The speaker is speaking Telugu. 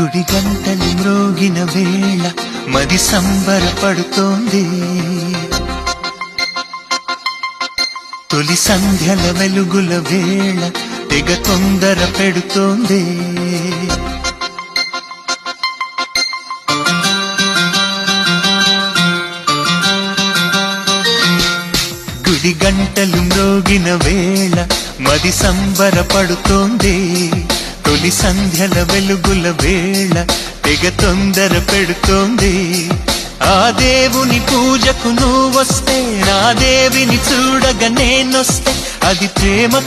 గుడి గంటలు మ్రోగిన వేళ మది సంబరపడుతోంది. తొలి సంధ్యల వెలుగుల వేళ తెగ తొందర పెడుతోంది. గుడి గంటలు మ్రోగిన వేళ మది సంబరపడుతోంది. తొలి సంధ్యల వెలుగుల వేళ తెగ తొందర పెడుతోంది. ఆ దేవుని పూజకు నువ్వొస్తే, నా దేవిని చూడగా నేనొస్తే, అది ప్రేమ